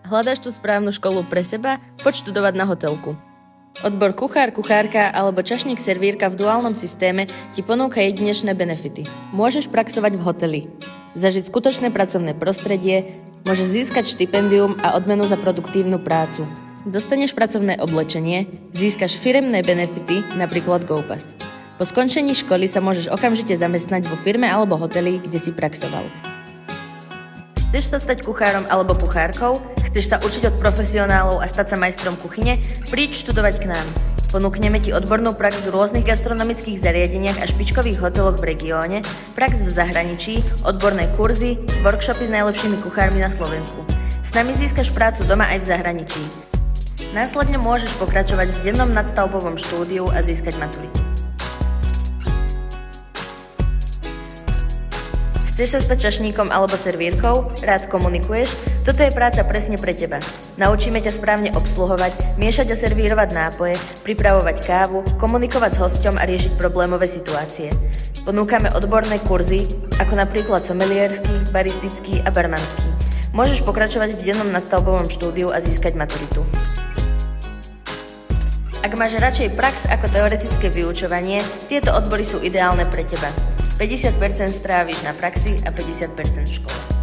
Hľadaš tú správnu školu pre seba? Poď študovať na Hotelku. Odbor kuchár, kuchárka alebo čašník, servírka v duálnom systéme ti ponúka jedinečné benefity. Môžeš praxovať v hoteli, zažiť skutočné pracovné prostredie, môžeš získať štipendium a odmenu za produktívnu prácu. Dostaneš pracovné oblečenie, získaš firemné benefity, napríklad GoPass. Po skončení školy sa môžeš okamžite zamestnať vo firme alebo hoteli, kde si praxoval. Chceš sa stať kuchárom alebo kuchárkou? Chceš sa učiť od profesionálov a stať sa majstrom kuchyne? Príď študovať k nám. Ponúkneme ti odbornú prax v rôznych gastronomických zariadeniach a špičkových hoteloch v regióne, prax v zahraničí, odborné kurzy, workshopy s najlepšími kuchármi na Slovensku. S nami získaš prácu doma aj v zahraničí. Následne môžeš pokračovať v dennom nadstavbovom štúdiu a získať maturitu. Chceš sa stať čašníkom alebo servírkou? Rád komunikuješ? Toto je práca presne pre teba. Naučíme ťa správne obsluhovať, miešať a servírovať nápoje, pripravovať kávu, komunikovať s hosťom a riešiť problémové situácie. Ponúkame odborné kurzy, ako napríklad someliersky, baristický a barmanský. Môžeš pokračovať v dennom nadstavbovom štúdiu a získať maturitu. Ak máš radšej prax ako teoretické vyučovanie, tieto odbory sú ideálne pre teba. 50% stráviš na praxi a 50% v škole.